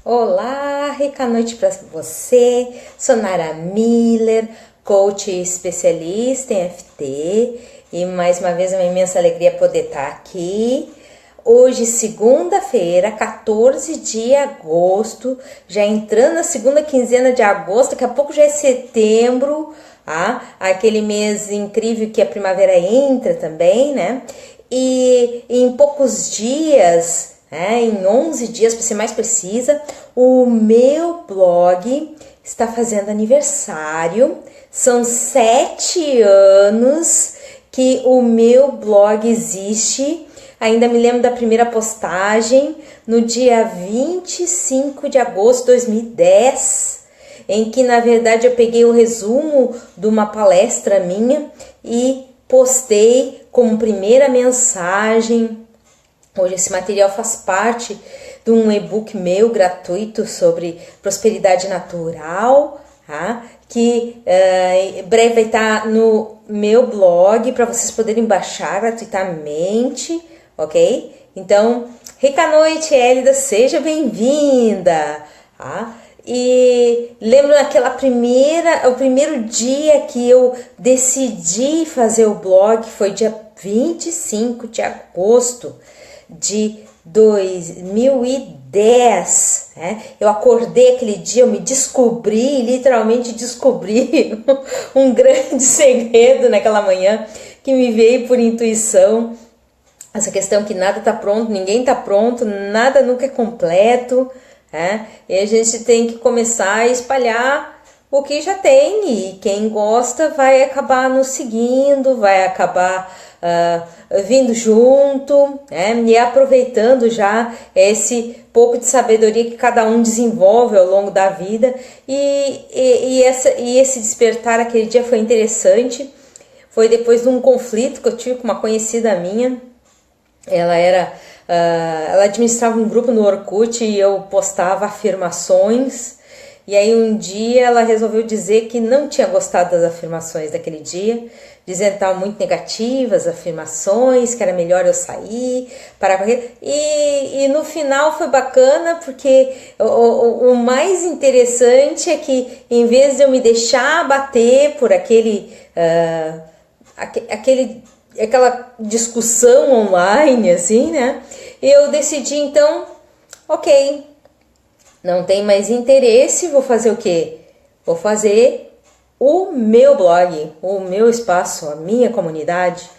Olá, rica noite para você. Sou Nara Miller, coach especialista em FT, e mais uma vez é uma imensa alegria poder estar aqui. Hoje, segunda-feira, 14 de agosto, já entrando na segunda quinzena de agosto, daqui a pouco já é setembro, aquele mês incrível que a primavera entra também, né? E em poucos dias, em 11 dias, para ser mais precisa, o meu blog está fazendo aniversário. São 7 anos que o meu blog existe. Ainda me lembro da primeira postagem no dia 25 de agosto de 2010, em que na verdade eu peguei o resumo de uma palestra minha e postei como primeira mensagem. Hoje esse material faz parte de um e-book meu gratuito sobre prosperidade natural, que em breve vai estar no meu blog para vocês poderem baixar gratuitamente, ok? Então, rica noite, Hélida, seja bem-vinda! E lembro o primeiro dia que eu decidi fazer o blog, foi dia 25 de agosto de 2010, Eu acordei aquele dia, eu me descobri, literalmente descobri um grande segredo naquela manhã que me veio por intuição. Essa questão que nada está pronto, ninguém está pronto, nada nunca é completo, E a gente tem que começar a espalhar o que já tem, e quem gosta vai acabar nos seguindo, vai acabar vindo junto, e aproveitando já esse pouco de sabedoria que cada um desenvolve ao longo da vida. E esse despertar aquele dia foi interessante. Foi depois de um conflito que eu tive com uma conhecida minha. Ela administrava um grupo no Orkut e eu postava afirmações. E aí um dia ela resolveu dizer que não tinha gostado das afirmações daquele dia, dizendo que estavam muito negativas as afirmações, que era melhor eu sair, parar com aquilo. E no final foi bacana, porque o mais interessante é que em vez de eu me deixar bater por aquela discussão online, assim, eu decidi então, ok, não tem mais interesse, vou fazer o quê? Vou fazer o meu blog, o meu espaço, a minha comunidade.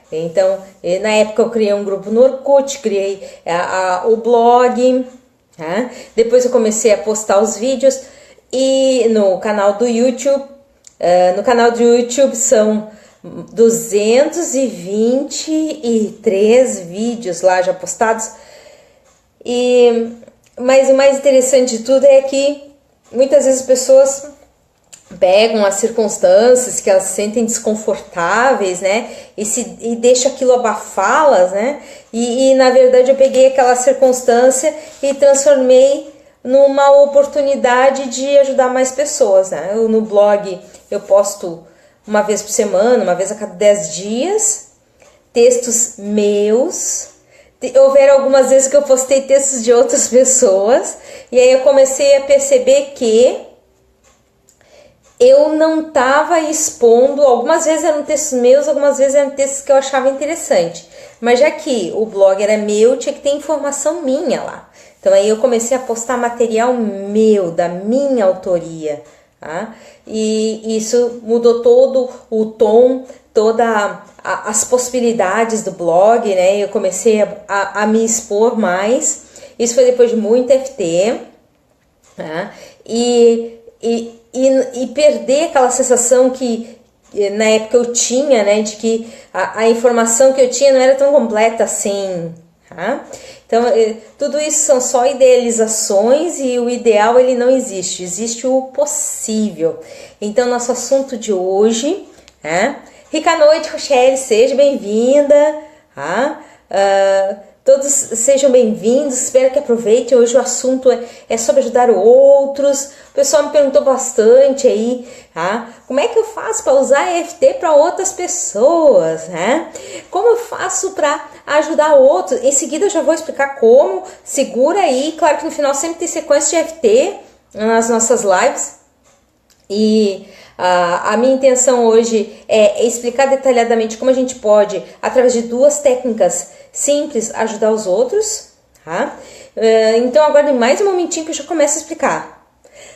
Então, na época eu criei um grupo no Orkut, criei o blog, Depois eu comecei a postar os vídeos e no canal do YouTube. No canal do YouTube são 223 vídeos lá já postados. Mas o mais interessante de tudo é que muitas vezes as pessoas pegam as circunstâncias que elas se sentem desconfortáveis, e deixam aquilo abafá-las, E na verdade eu peguei aquela circunstância e transformei numa oportunidade de ajudar mais pessoas, No blog eu posto uma vez por semana, uma vez a cada 10 dias, textos meus. Houveram algumas vezes que eu postei textos de outras pessoas, e aí eu comecei a perceber que eu não estava expondo. Algumas vezes eram textos meus, algumas vezes eram textos que eu achava interessante, mas já que o blog era meu, tinha que ter informação minha lá. Então aí eu comecei a postar material meu, da minha autoria, E isso mudou todo o tom, as possibilidades do blog, Eu comecei a me expor mais. Isso foi depois de muito FT, e perder aquela sensação que na época eu tinha, de que a informação que eu tinha não era tão completa assim, Então, tudo isso são só idealizações, e o ideal ele não existe, existe o possível. Então, nosso assunto de hoje, rica noite, Rochelle, seja bem-vinda. Todos sejam bem-vindos, espero que aproveitem. Hoje o assunto é sobre ajudar outros. O pessoal me perguntou bastante aí, tá? Como é que eu faço para usar EFT para outras pessoas, né? Como eu faço para ajudar outros? Em seguida eu já vou explicar como. Segura aí, claro que no final sempre tem sequência de EFT nas nossas lives. E a minha intenção hoje é explicar detalhadamente como a gente pode, através de duas técnicas simples, ajudar os outros, tá? Então aguardem mais um momentinho que eu já começo a explicar.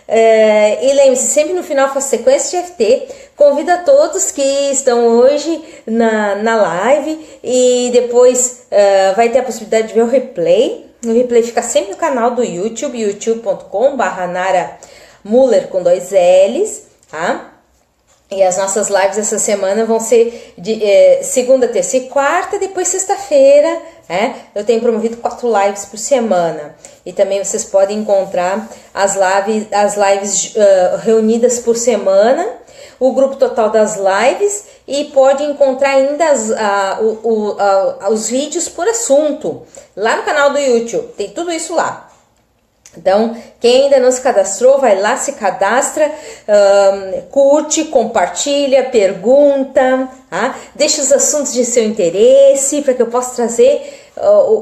E lembre-se, sempre no final faço sequência de EFT. Convido a todos que estão hoje na live e depois vai ter a possibilidade de ver o replay. O replay fica sempre no canal do YouTube, youtube.com/Nara Muller com 2 L's, tá? E as nossas lives essa semana vão ser de segunda, terça e quarta, depois sexta-feira, né? Eu tenho promovido 4 lives por semana. E também vocês podem encontrar as lives reunidas por semana, o grupo total das lives, e pode encontrar ainda os vídeos por assunto lá no canal do YouTube. Tem tudo isso lá. Então, quem ainda não se cadastrou, vai lá, se cadastra, curte, compartilha, pergunta, tá? Deixa os assuntos de seu interesse para que eu possa trazer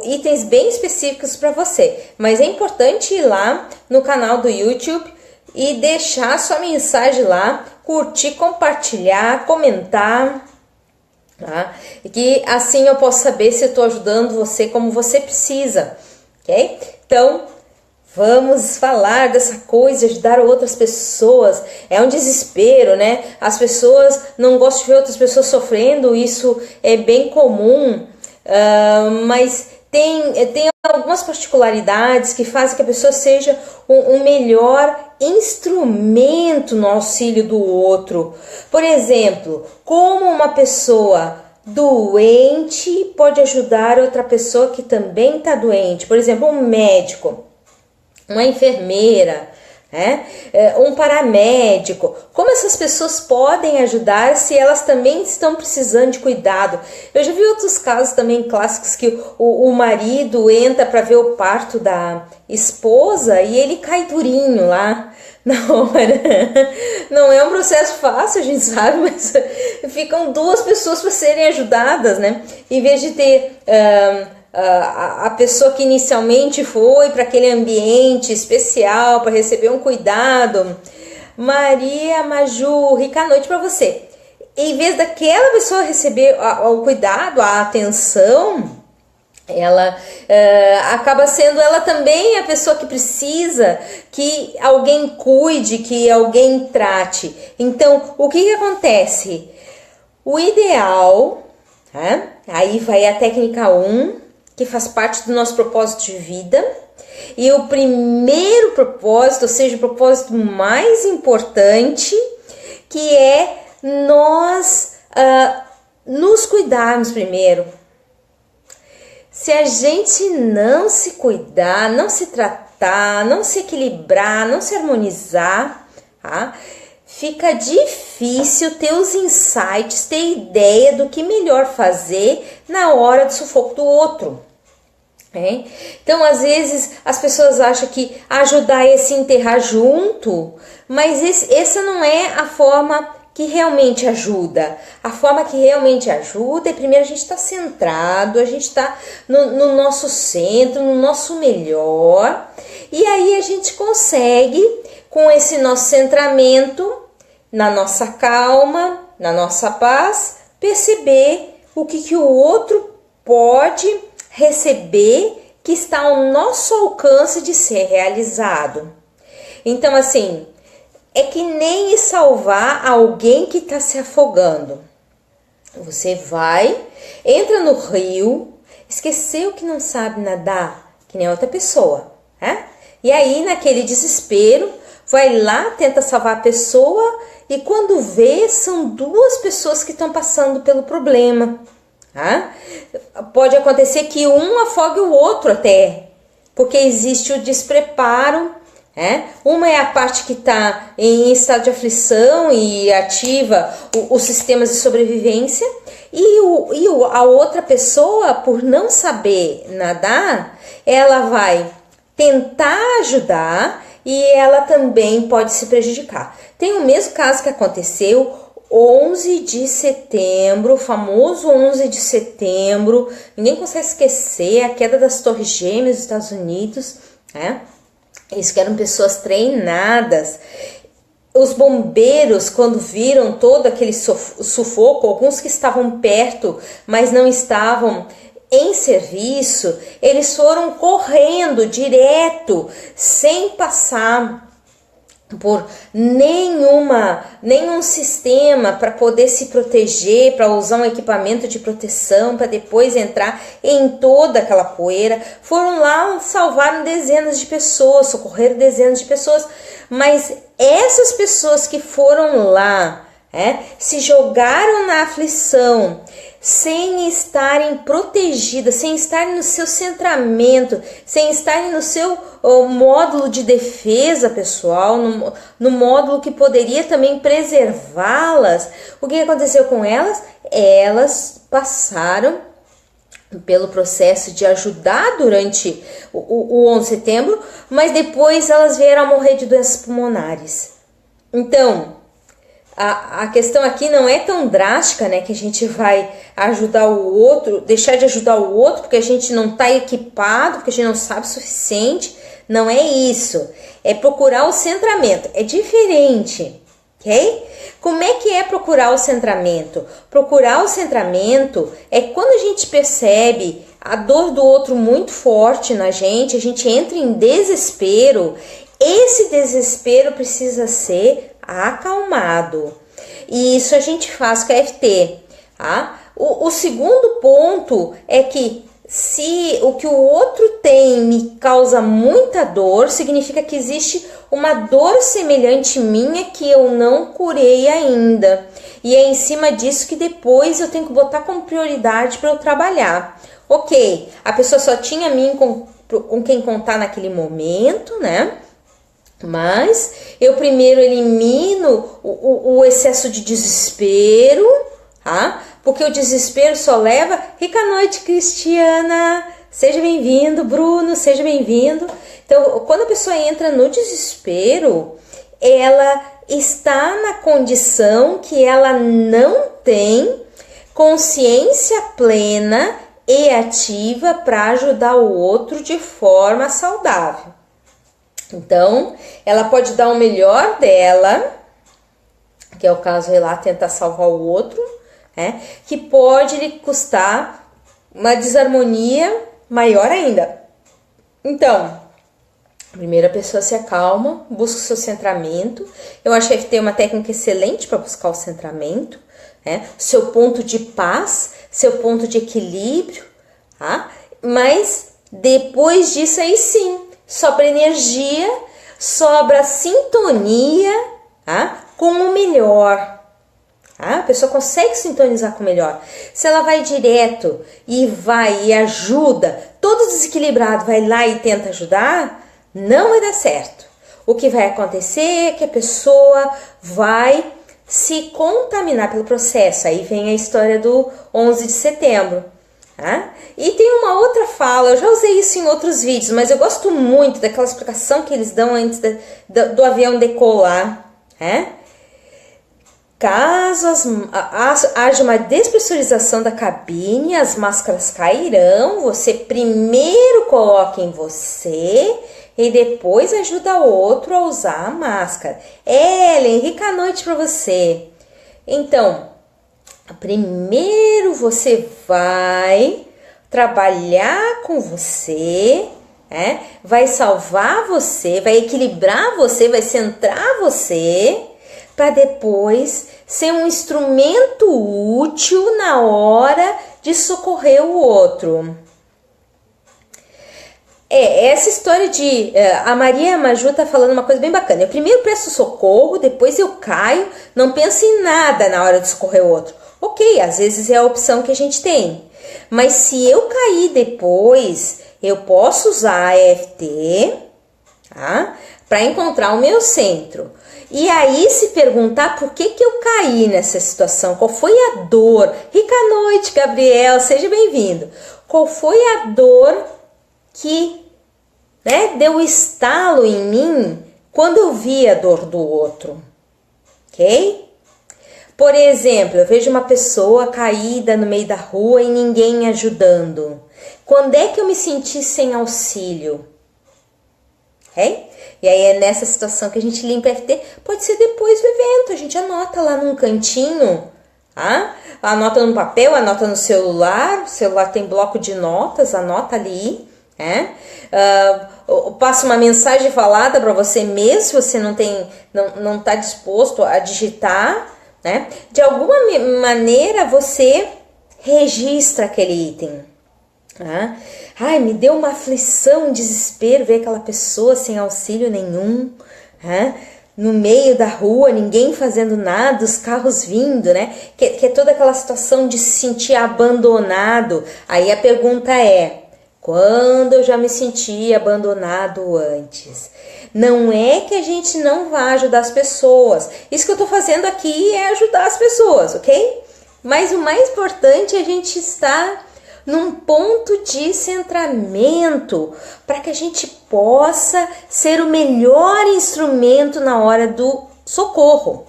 itens bem específicos para você. Mas é importante ir lá no canal do YouTube e deixar sua mensagem lá, curtir, compartilhar, comentar, tá? E que assim eu posso saber se eu estou ajudando você como você precisa, ok? Então, vamos falar dessa coisa de ajudar outras pessoas. É um desespero, né? As pessoas não gostam de ver outras pessoas sofrendo, isso é bem comum, mas tem algumas particularidades que fazem que a pessoa seja um melhor instrumento no auxílio do outro. Por exemplo, como uma pessoa doente pode ajudar outra pessoa que também está doente. Por exemplo, um médico, uma enfermeira, né? Um paramédico. Como essas pessoas podem ajudar se elas também estão precisando de cuidado? Eu já vi outros casos também clássicos que o marido entra para ver o parto da esposa e ele cai durinho lá na hora. Não é um processo fácil, a gente sabe, mas ficam 2 pessoas para serem ajudadas, né? Em vez de ter a pessoa que inicialmente foi para aquele ambiente especial para receber um cuidado. Maria Maju, rica noite para você. Em vez daquela pessoa receber o cuidado, a atenção, ela acaba sendo ela também a pessoa que precisa que alguém cuide, que alguém trate. Então, o que acontece? O ideal, né? Aí vai a técnica 1, que faz parte do nosso propósito de vida. E o primeiro propósito, ou seja, o propósito mais importante, que é nós nos cuidarmos primeiro. Se a gente não se cuidar, não se tratar, não se equilibrar, não se harmonizar, tá? Fica difícil ter os insights, ter ideia do que melhor fazer na hora do sufoco do outro. Então, às vezes, as pessoas acham que ajudar é se enterrar junto, mas essa não é a forma que realmente ajuda. A forma que realmente ajuda é primeiro a gente estar centrado, a gente está no nosso centro, no nosso melhor, e aí a gente consegue, com esse nosso centramento, na nossa calma, na nossa paz, perceber o que o outro pode receber que está ao nosso alcance de ser realizado. Então, assim, é que nem salvar alguém que está se afogando. Você vai, entra no rio, esqueceu que não sabe nadar, que nem outra pessoa, né? E aí, naquele desespero, vai lá, tenta salvar a pessoa e quando vê, são 2 pessoas que estão passando pelo problema. Tá? Pode acontecer que um afogue o outro até, porque existe o despreparo, Uma é a parte que está em estado de aflição e ativa os sistemas de sobrevivência, a outra pessoa, por não saber nadar, ela vai tentar ajudar e ela também pode se prejudicar. Tem o mesmo caso que aconteceu 11 de setembro, o famoso 11 de setembro, ninguém consegue esquecer a queda das Torres Gêmeas dos Estados Unidos, Eles eram pessoas treinadas. Os bombeiros, quando viram todo aquele sufoco, alguns que estavam perto, mas não estavam em serviço, eles foram correndo direto, sem passar por nenhum sistema para poder se proteger, para usar um equipamento de proteção, para depois entrar em toda aquela poeira. Foram lá, salvaram dezenas de pessoas, socorreram dezenas de pessoas, mas essas pessoas que foram lá, se jogaram na aflição, sem estarem protegidas, sem estarem no seu centramento, sem estarem no seu módulo de defesa pessoal, no módulo que poderia também preservá-las. O que aconteceu com elas? Elas passaram pelo processo de ajudar durante o 11 de setembro, mas depois elas vieram a morrer de doenças pulmonares. Então, a questão aqui não é tão drástica, que a gente vai ajudar o outro, deixar de ajudar o outro porque a gente não está equipado, porque a gente não sabe o suficiente. Não é isso. É procurar o centramento. É diferente, ok? Como é que é procurar o centramento? Procurar o centramento é quando a gente percebe a dor do outro muito forte na gente, a gente entra em desespero. Esse desespero precisa ser acalmado. E isso a gente faz com a EFT. O segundo ponto é que se o que o outro tem me causa muita dor, significa que existe uma dor semelhante minha que eu não curei ainda. E é em cima disso que depois eu tenho que botar como prioridade para eu trabalhar. Ok, a pessoa só tinha mim com quem contar naquele momento, Mas eu primeiro elimino o excesso de desespero, porque o desespero só leva... Rica noite, Cristiana! Seja bem-vindo, Bruno, seja bem-vindo. Então, quando a pessoa entra no desespero, ela está na condição que ela não tem consciência plena e ativa para ajudar o outro de forma saudável. Então, ela pode dar o melhor dela, que é o caso lá, tentar salvar o outro, que pode lhe custar uma desarmonia maior ainda. Então, primeiro a pessoa se acalma, busca o seu centramento. Eu acho que EFT é uma técnica excelente para buscar o centramento, seu ponto de paz, seu ponto de equilíbrio, mas depois disso aí sim, sobra energia, sobra sintonia com o melhor. A pessoa consegue sintonizar com o melhor. Se ela vai direto e ajuda, todo desequilibrado vai lá e tenta ajudar, não vai dar certo. O que vai acontecer é que a pessoa vai se contaminar pelo processo. Aí vem a história do 11 de setembro. E tem uma outra fala, eu já usei isso em outros vídeos, mas eu gosto muito daquela explicação que eles dão antes do avião decolar. Caso haja uma despressurização da cabine, as máscaras cairão, você primeiro coloca em você e depois ajuda o outro a usar a máscara. Ellen, rica noite para você. Então, primeiro você vai trabalhar com você, vai salvar você, vai equilibrar você, vai centrar você, para depois ser um instrumento útil na hora de socorrer o outro. Essa história de... a Maria Maju tá falando uma coisa bem bacana. Eu primeiro presto socorro, depois eu caio, não penso em nada na hora de socorrer o outro. Ok, às vezes é a opção que a gente tem. Mas se eu cair depois, eu posso usar a EFT, para encontrar o meu centro. E aí se perguntar por que eu caí nessa situação, qual foi a dor. Rica noite, Gabriel, seja bem-vindo. Qual foi a dor que, né, deu estalo em mim quando eu vi a dor do outro, ok? Por exemplo, eu vejo uma pessoa caída no meio da rua e ninguém ajudando. Quando é que eu me senti sem auxílio? Ok? E aí é nessa situação que a gente limpa FT. Pode ser depois do evento, a gente anota lá num cantinho, tá? Anota no papel, anota no celular. O celular tem bloco de notas, anota ali. Passa uma mensagem falada para você mesmo, se você não está disposto a digitar, né? De alguma maneira você registra aquele item. Ai, me deu uma aflição, um desespero ver aquela pessoa sem auxílio nenhum, no meio da rua, ninguém fazendo nada, os carros vindo, né? Que é toda aquela situação de se sentir abandonado. Aí a pergunta é: quando eu já me senti abandonado antes? Não é que a gente não vá ajudar as pessoas. Isso que eu tô fazendo aqui é ajudar as pessoas, ok? Mas o mais importante é a gente estar num ponto de centramento para que a gente possa ser o melhor instrumento na hora do socorro,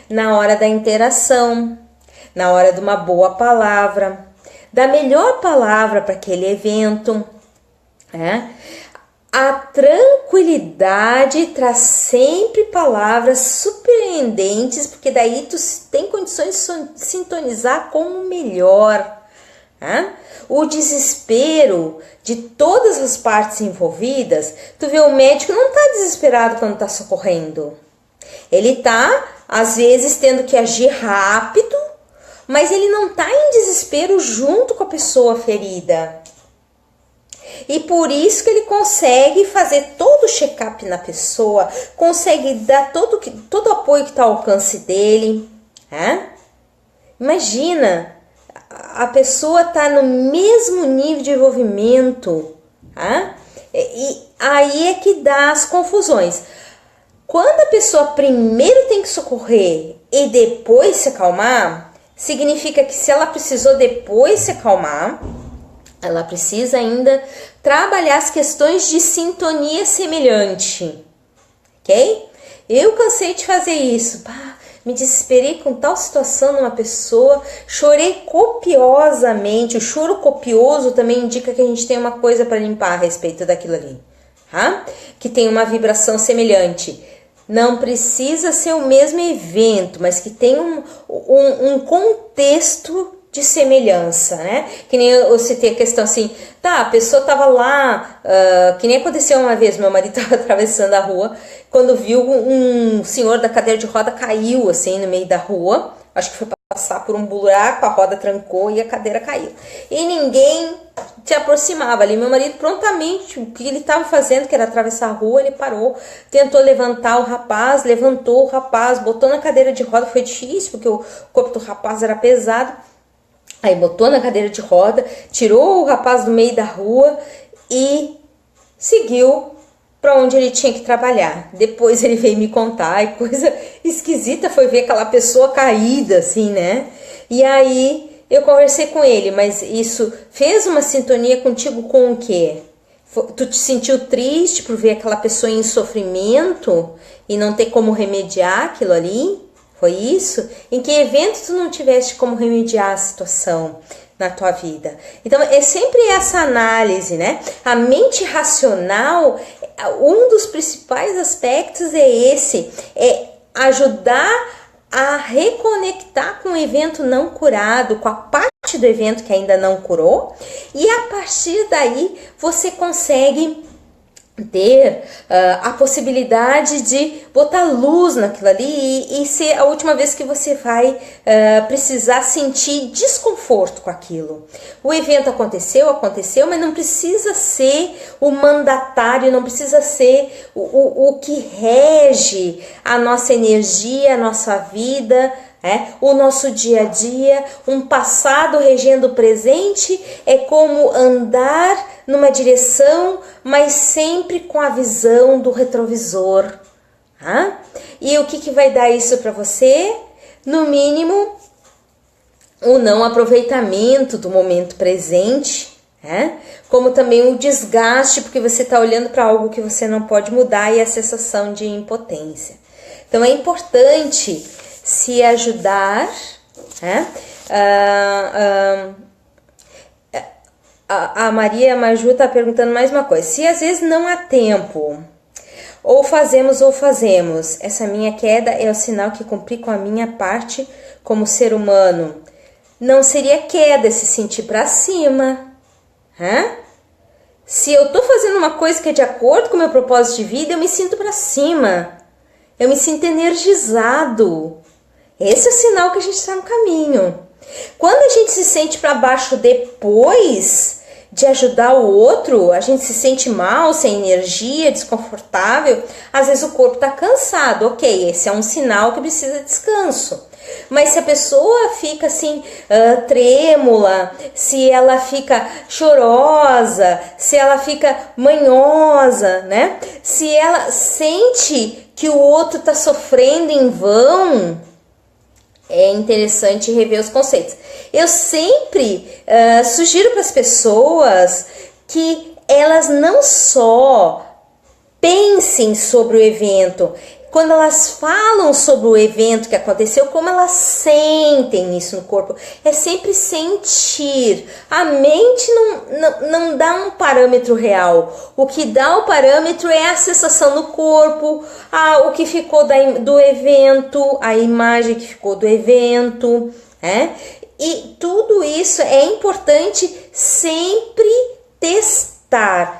na hora da interação, na hora de uma boa palavra, da melhor palavra para aquele evento. A tranquilidade traz sempre palavras surpreendentes, porque daí tu tem condições de sintonizar com o melhor. O desespero de todas as partes envolvidas, tu vê, o médico não está desesperado quando está socorrendo. Ele está, às vezes, tendo que agir rápido, mas ele não está em desespero junto com a pessoa ferida. E por isso que ele consegue fazer todo o check-up na pessoa, consegue dar todo o apoio que está ao alcance dele. Imagina, a pessoa está no mesmo nível de envolvimento, e aí é que dá as confusões. Quando a pessoa primeiro tem que socorrer e depois se acalmar, significa que se ela precisou depois se acalmar, ela precisa ainda trabalhar as questões de sintonia semelhante, ok? Eu cansei de fazer isso, me desesperei com tal situação numa pessoa, chorei copiosamente. O choro copioso também indica que a gente tem uma coisa para limpar a respeito daquilo ali, que tem uma vibração semelhante. Não precisa ser o mesmo evento, mas que tem um contexto de semelhança, né? Que nem eu citei a questão assim, a pessoa tava lá, que nem aconteceu uma vez, meu marido tava atravessando a rua, quando viu um senhor da cadeira de roda caiu assim no meio da rua, acho que foi passar por um buraco, a roda trancou e a cadeira caiu. E ninguém se aproximava ali. Meu marido prontamente, o que ele estava fazendo, que era atravessar a rua, ele parou, tentou levantar o rapaz, levantou o rapaz, botou na cadeira de roda, foi difícil, porque o corpo do rapaz era pesado. Aí botou na cadeira de roda, tirou o rapaz do meio da rua e seguiu para onde ele tinha que trabalhar. Depois ele veio me contar, e coisa esquisita foi ver aquela pessoa caída assim, né? E aí eu conversei com ele, mas isso fez uma sintonia contigo com o quê? Tu te sentiu triste por ver aquela pessoa em sofrimento e não ter como remediar aquilo ali? Foi isso? Em que evento tu não tiveste como remediar a situação na tua vida? Então, é sempre essa análise, né? A mente racional, um dos principais aspectos é esse, é ajudar a reconectar com o evento não curado, com a parte do evento que ainda não curou, e a partir daí você consegue ter a possibilidade de botar luz naquilo ali e ser a última vez que você vai precisar sentir desconforto com aquilo. O evento aconteceu, mas não precisa ser o mandatário, não precisa ser o que rege a nossa energia, a nossa vida O nosso dia a dia, um passado regendo o presente, é como andar numa direção, mas sempre com a visão do retrovisor. E o que vai dar isso para você? No mínimo, o não aproveitamento do momento presente, como também o desgaste, porque você está olhando para algo que você não pode mudar, e a sensação de impotência. Então é importante se ajudar. A Maria Maju está perguntando mais uma coisa. Se às vezes não há tempo, ou fazemos, essa minha queda é o sinal que cumpri com a minha parte como ser humano. Não seria queda se sentir para cima. Se eu tô fazendo uma coisa que é de acordo com o meu propósito de vida, eu me sinto para cima. Eu me sinto energizado. Esse é o sinal que a gente está no caminho. Quando a gente se sente para baixo depois de ajudar o outro, a gente se sente mal, sem energia, desconfortável, às vezes o corpo está cansado. Ok, esse é um sinal que precisa de descanso. Mas se a pessoa fica assim, trêmula, se ela fica chorosa, se ela fica manhosa, se ela sente que o outro está sofrendo em vão, é interessante rever os conceitos. Eu sempre sugiro para as pessoas que elas não só pensem sobre o evento, quando elas falam sobre o evento que aconteceu, como elas sentem isso no corpo. É sempre sentir. A mente não dá um parâmetro real. O que dá o parâmetro é a sensação no corpo, o que ficou do evento, a imagem que ficou do evento. E tudo isso é importante sempre testar.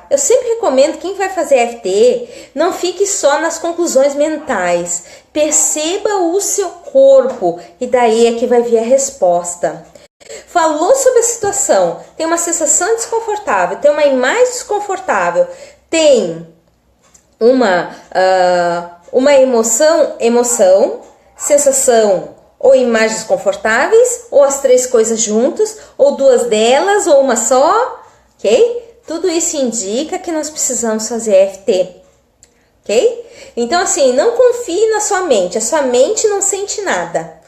Eu sempre recomendo, quem vai fazer FT, não fique só nas conclusões mentais. Perceba o seu corpo e daí é que vai vir a resposta. Falou sobre a situação, tem uma sensação desconfortável, tem uma imagem desconfortável, tem uma emoção, sensação ou imagens desconfortáveis, ou as três coisas juntas, ou duas delas, ou uma só, ok? Tudo isso indica que nós precisamos fazer FT, ok? Então, assim, não confie na sua mente. A sua mente não sente nada.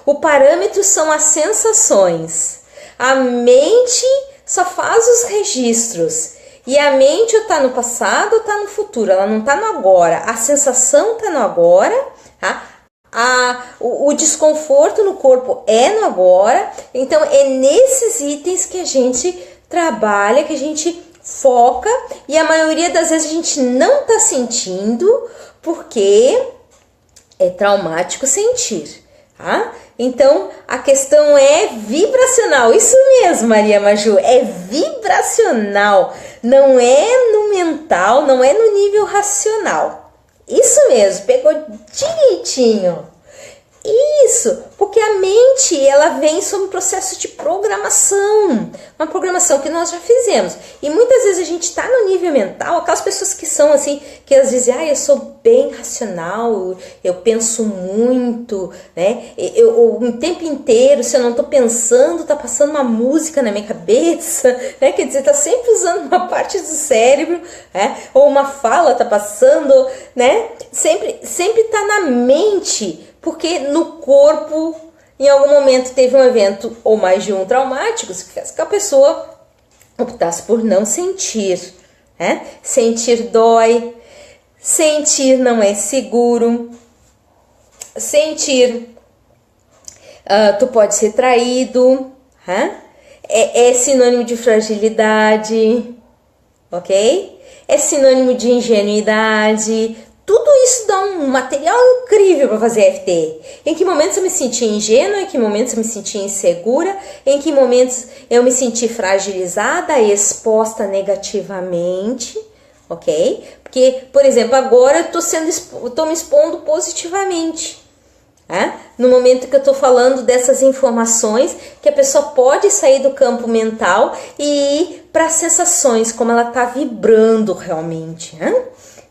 O parâmetro são as sensações. A mente só faz os registros. E a mente ou está no passado ou está no futuro. Ela não está no agora. A sensação está no agora, o desconforto no corpo é no agora. Então, é nesses itens que a gente trabalha, que a gente foca, e a maioria das vezes a gente não está sentindo, porque é traumático sentir, Então, a questão é vibracional. Isso mesmo, Maria Maju, é vibracional. Não é no mental, não é no nível racional. Isso mesmo, pegou direitinho. Isso, porque a mente, ela vem sob um processo de programação, uma programação que nós já fizemos. E muitas vezes a gente está no nível mental, aquelas pessoas que são assim, que elas dizem, eu sou bem racional, eu penso muito, o tempo inteiro, se eu não estou pensando, está passando uma música na minha cabeça, quer dizer, está sempre usando uma parte do cérebro, ou uma fala está passando, sempre está na mente. Porque no corpo, em algum momento, teve um evento ou mais de um traumático, que fez que a pessoa optasse por não sentir. Sentir dói, sentir não é seguro, sentir tu pode ser traído, é sinônimo de fragilidade, ok? É sinônimo de ingenuidade. Tudo isso dá um material incrível para fazer FT. Em que momentos eu me senti ingênua, em que momentos eu me senti insegura, em que momentos eu me senti fragilizada, exposta negativamente, ok? Porque, por exemplo, agora eu tô me expondo positivamente. No momento que eu estou falando dessas informações, que a pessoa pode sair do campo mental e ir para as sensações, como ela está vibrando realmente,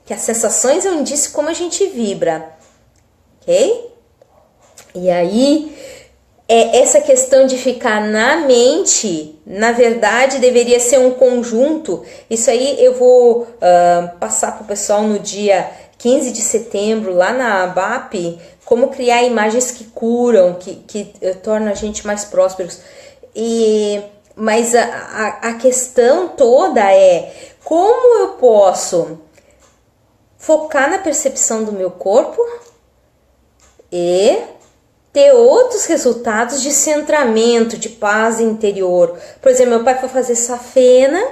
Que as sensações é um indício como a gente vibra, ok? E aí, essa questão de ficar na mente, na verdade, deveria ser um conjunto. Isso aí eu vou passar para o pessoal no dia 15 de setembro, lá na ABAP, como criar imagens que curam, que tornam a gente mais prósperos. Mas a questão toda é como eu posso focar na percepção do meu corpo e ter outros resultados de centramento, de paz interior. Por exemplo, meu pai foi fazer safena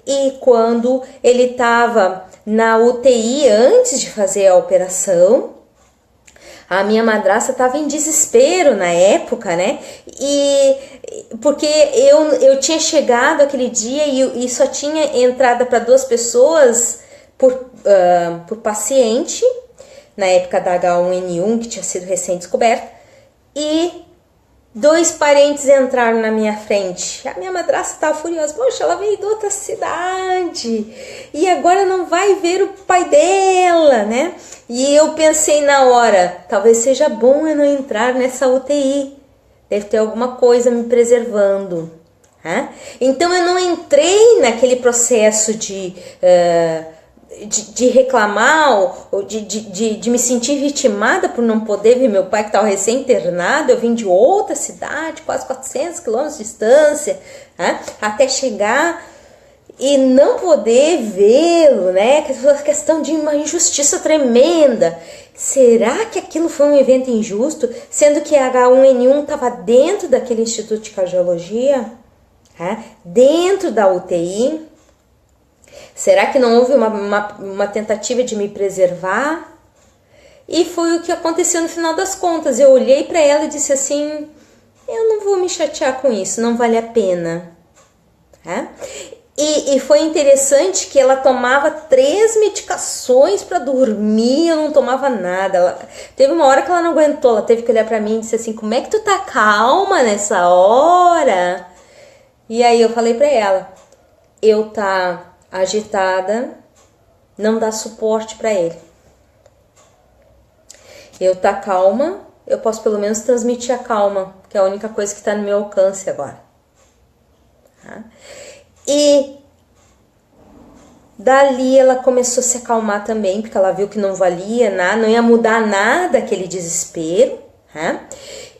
e quando ele estava na UTI antes de fazer a operação, a minha madrasta estava em desespero na época, né? E porque eu tinha chegado aquele dia e só tinha entrada para 2 pessoas por paciente, na época da H1N1, que tinha sido recém-descoberta, e 2 parentes entraram na minha frente. A minha madrasta estava furiosa. Poxa, ela veio de outra cidade e agora não vai ver o pai dela, né? E eu pensei na hora, talvez seja bom eu não entrar nessa UTI. Deve ter alguma coisa me preservando. Né? Então eu não entrei naquele processo de reclamar ou de me sentir vitimada por não poder ver meu pai que estava recém-internado. Eu vim de outra cidade, quase 400 quilômetros de distância, né? Até chegar e não poder vê-lo, né? Questão de uma injustiça tremenda. Será que aquilo foi um evento injusto, sendo que a H1N1 estava dentro daquele Instituto de Cardiologia, né? Dentro da UTI? Será que não houve uma tentativa de me preservar? E foi o que aconteceu no final das contas. Eu olhei para ela e disse assim, eu não vou me chatear com isso, não vale a pena. É? E foi interessante que ela tomava 3 medicações para dormir, eu não tomava nada. Teve uma hora que ela não aguentou, ela teve que olhar para mim e disse assim, como é que tu tá calma nessa hora? E aí eu falei para ela, eu tá agitada não dá suporte para ele. Eu tá calma, eu posso pelo menos transmitir a calma, que é a única coisa que está no meu alcance agora. Tá? E dali ela começou a se acalmar também, porque ela viu que não valia nada, não ia mudar nada aquele desespero, tá?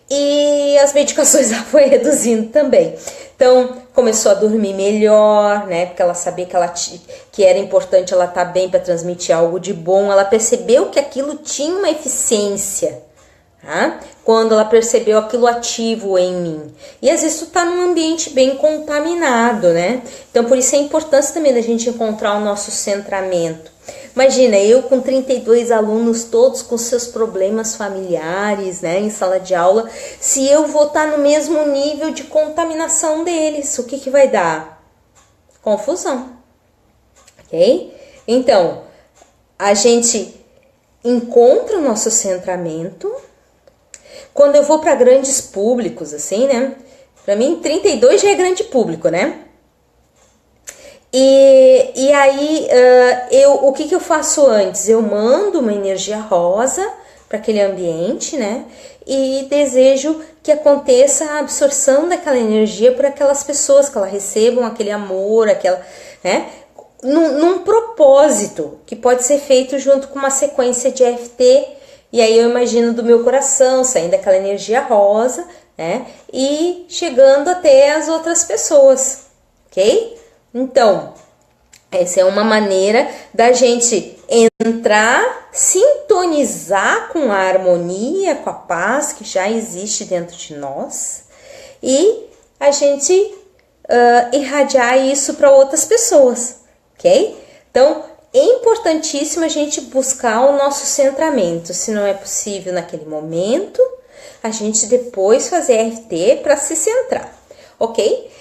E as medicações ela foi reduzindo também. Então, começou a dormir melhor, né? Porque ela sabia que era importante ela estar bem para transmitir algo de bom. Ela percebeu que aquilo tinha uma eficiência, tá? Quando ela percebeu aquilo ativo em mim. E às vezes tu tá num ambiente bem contaminado, né? Então, por isso é a importância também da gente encontrar o nosso centramento. Imagina, eu com 32 alunos, todos com seus problemas familiares, né, em sala de aula, se eu vou estar no mesmo nível de contaminação deles, o que vai dar? Confusão, ok? Então, a gente encontra o nosso centramento. Quando eu vou para grandes públicos, assim, né, para mim 32 já é grande público, né? E aí, o que eu faço antes? Eu mando uma energia rosa para aquele ambiente, né? E desejo que aconteça a absorção daquela energia por aquelas pessoas, que elas recebam aquele amor, né? Num propósito que pode ser feito junto com uma sequência de EFT. E aí eu imagino do meu coração saindo aquela energia rosa, né? E chegando até as outras pessoas, ok? Então, essa é uma maneira da gente entrar, sintonizar com a harmonia, com a paz que já existe dentro de nós e a gente irradiar isso para outras pessoas, ok? Então, é importantíssimo a gente buscar o nosso centramento. Se não é possível naquele momento, a gente depois fazer RT para se centrar, ok?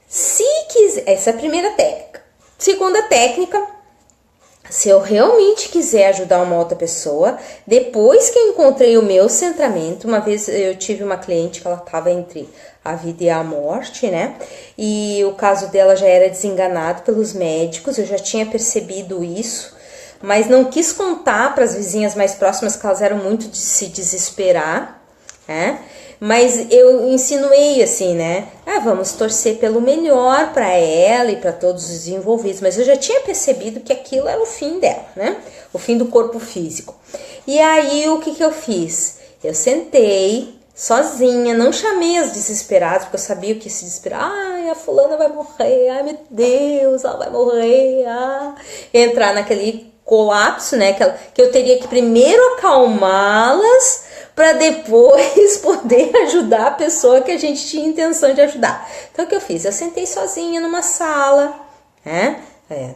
Se quiser, essa é a primeira técnica. Segunda técnica, se eu realmente quiser ajudar uma outra pessoa, depois que eu encontrei o meu centramento, uma vez eu tive uma cliente que ela estava entre a vida e a morte, né? E o caso dela já era desenganado pelos médicos, eu já tinha percebido isso, mas não quis contar para as vizinhas mais próximas que elas eram muito de se desesperar. né? Mas eu insinuei assim, né? Vamos torcer pelo melhor para ela e para todos os envolvidos. Mas eu já tinha percebido que aquilo era o fim dela, né? O fim do corpo físico. E aí, o que eu fiz? Eu sentei sozinha, não chamei as desesperadas, porque eu sabia que se desesperar. Ai, a fulana vai morrer, ai meu Deus, ela vai morrer. Entrar naquele colapso, né? Que eu teria que primeiro acalmá-las para depois poder ajudar a pessoa que a gente tinha intenção de ajudar. Então, o que eu fiz? Eu sentei sozinha numa sala, né,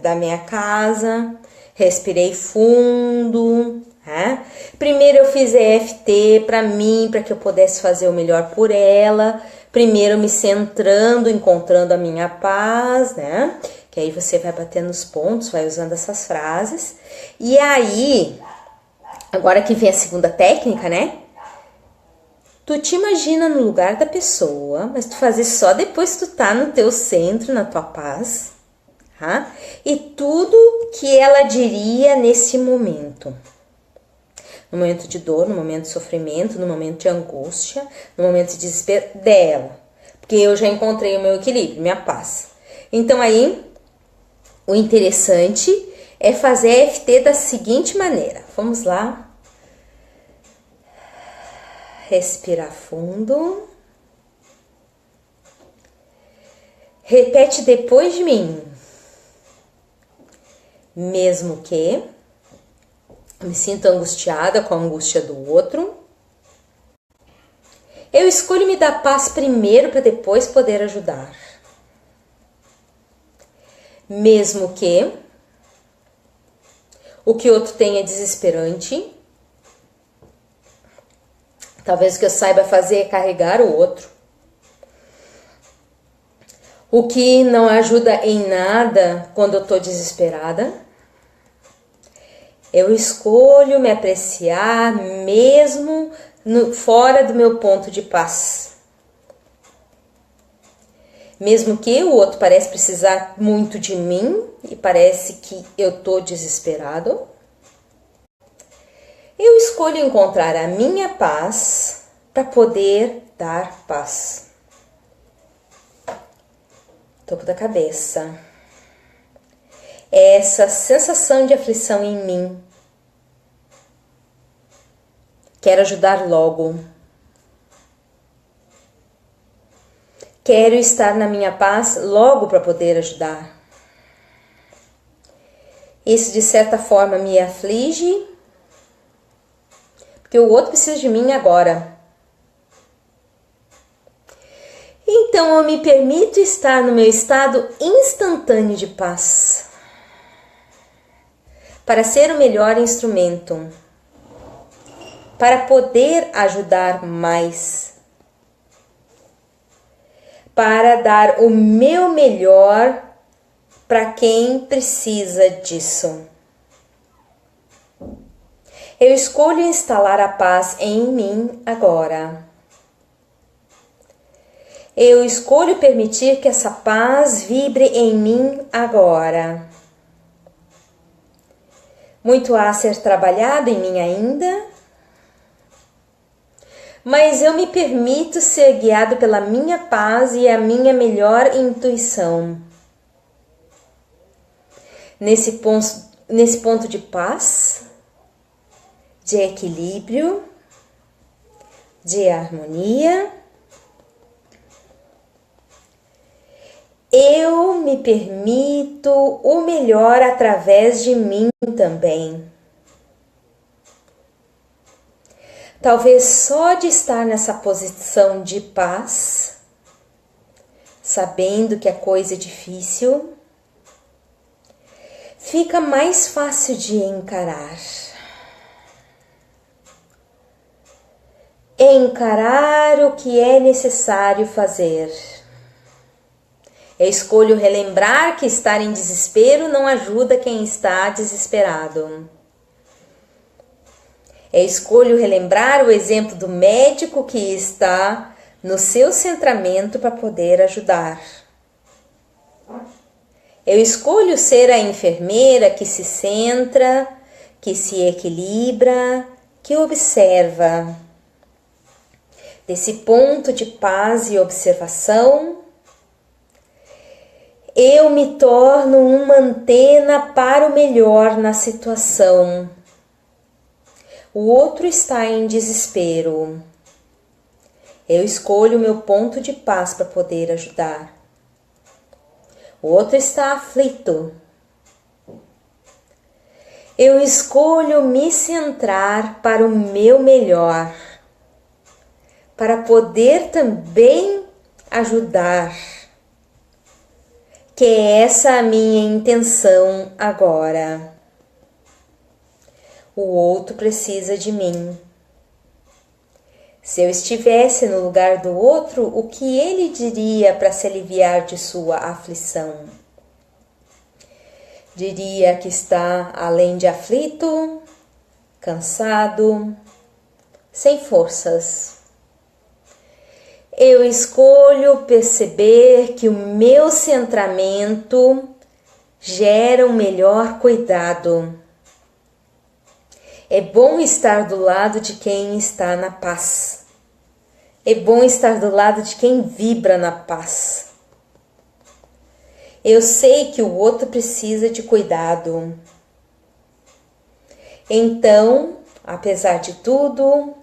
da minha casa, respirei fundo, né? Primeiro eu fiz EFT para mim, para que eu pudesse fazer o melhor por ela. Primeiro me centrando, encontrando a minha paz, né? Que aí você vai batendo os pontos, vai usando essas frases. E aí, agora que vem a segunda técnica, né? Tu te imagina no lugar da pessoa, mas tu faz isso só depois que tu tá no teu centro, na tua paz, tá? E tudo que ela diria nesse momento. No momento de dor, no momento de sofrimento, no momento de angústia, no momento de desespero dela. Porque eu já encontrei o meu equilíbrio, minha paz. Então aí, o interessante é fazer a EFT da seguinte maneira. Vamos lá. Respira fundo. Repete depois de mim. Mesmo que me sinto angustiada com a angústia do outro, eu escolho me dar paz primeiro para depois poder ajudar. Mesmo que o que outro tem é desesperante, talvez o que eu saiba fazer é carregar o outro. O que não ajuda em nada quando eu estou desesperada. Eu escolho me apreciar mesmo fora do meu ponto de paz. Mesmo que o outro parece precisar muito de mim e parece que eu estou desesperado. Eu escolho encontrar a minha paz para poder dar paz. Topo da cabeça. Essa sensação de aflição em mim. Quero ajudar logo. Quero estar na minha paz logo para poder ajudar. Isso de certa forma me aflige, porque o outro precisa de mim agora. Então eu me permito estar no meu estado instantâneo de paz, para ser o melhor instrumento, para poder ajudar mais, para dar o meu melhor para quem precisa disso. Eu escolho instalar a paz em mim agora. Eu escolho permitir que essa paz vibre em mim agora. Muito há a ser trabalhado em mim ainda, mas eu me permito ser guiado pela minha paz e a minha melhor intuição. Nesse ponto de paz, de equilíbrio, de harmonia, eu me permito o melhor através de mim também. Talvez só de estar nessa posição de paz, sabendo que a coisa é difícil, fica mais fácil de encarar. Encarar o que é necessário fazer. Eu escolho relembrar que estar em desespero não ajuda quem está desesperado. Eu escolho relembrar o exemplo do médico que está no seu centramento para poder ajudar. Eu escolho ser a enfermeira que se centra, que se equilibra, que observa. desse ponto de paz e observação, eu me torno uma antena para o melhor na situação. O outro está em desespero. Eu escolho o meu ponto de paz para poder ajudar. O outro está aflito. Eu escolho me centrar para o meu melhor, para poder também ajudar, que é essa a minha intenção agora. O outro precisa de mim. Se eu estivesse no lugar do outro, o que ele diria para se aliviar de sua aflição? Diria que está além de aflito, cansado, sem forças. Eu escolho perceber que o meu centramento gera um melhor cuidado. É bom estar do lado de quem está na paz. É bom estar do lado de quem vibra na paz. Eu sei que o outro precisa de cuidado. Então, apesar de tudo,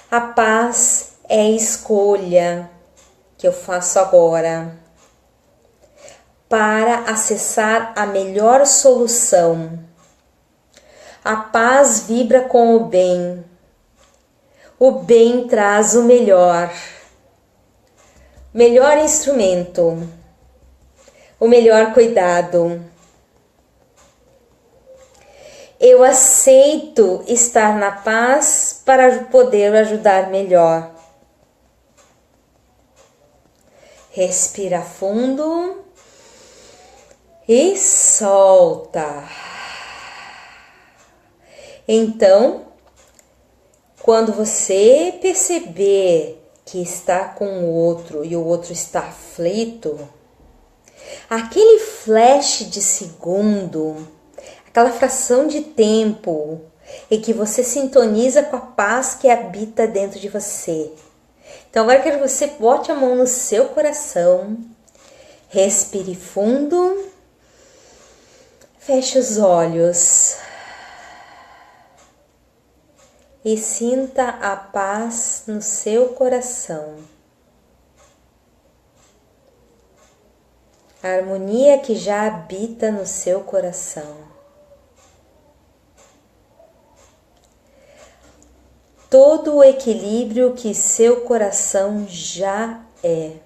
a paz é a escolha que eu faço agora para acessar a melhor solução. A paz vibra com o bem. O bem traz o melhor instrumento, o melhor cuidado. Eu aceito estar na paz para poder ajudar melhor. Respira fundo e solta. Então, quando você perceber que está com o outro e o outro está aflito, aquele flash de segundo, aquela fração de tempo em que você sintoniza com a paz que habita dentro de você. Então agora eu quero que você bote a mão no seu coração, respire fundo, feche os olhos e sinta a paz no seu coração. A harmonia que já habita no seu coração. Todo o equilíbrio que seu coração já é.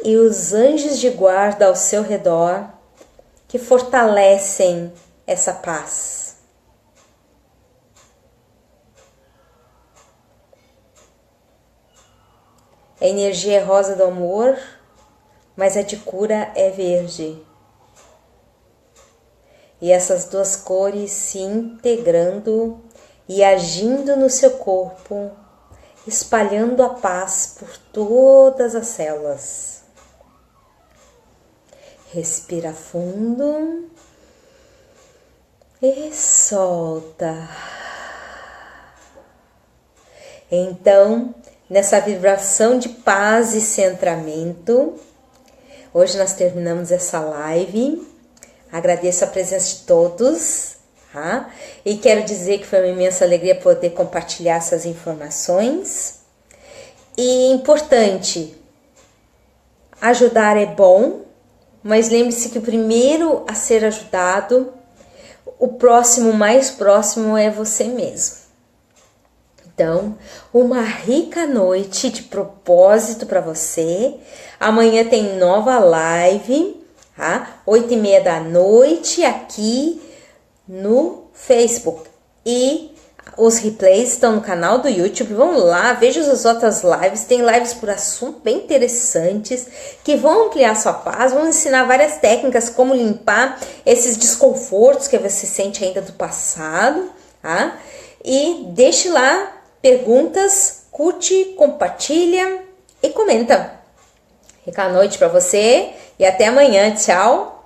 E os anjos de guarda ao seu redor que fortalecem essa paz. A energia é rosa do amor, mas a de cura é verde. E essas duas cores se integrando e agindo no seu corpo, espalhando a paz por todas as células. Respira fundo e solta. Então, nessa vibração de paz e centramento, hoje nós terminamos essa live. Agradeço a presença de todos, tá? E quero dizer que foi uma imensa alegria poder compartilhar essas informações. E importante, ajudar é bom, mas lembre-se que o primeiro a ser ajudado, o próximo mais próximo é você mesmo. Então, uma rica noite de propósito para você. Amanhã tem nova live, tá? 8h30 da noite aqui no Facebook. E os replays estão no canal do YouTube. Vão lá, vejam as outras lives. Tem lives por assunto bem interessantes que vão ampliar sua paz, vão ensinar várias técnicas como limpar esses desconfortos que você sente ainda do passado, tá? E deixe lá perguntas, curte, compartilha e comenta. Rica noite para você e até amanhã. Tchau!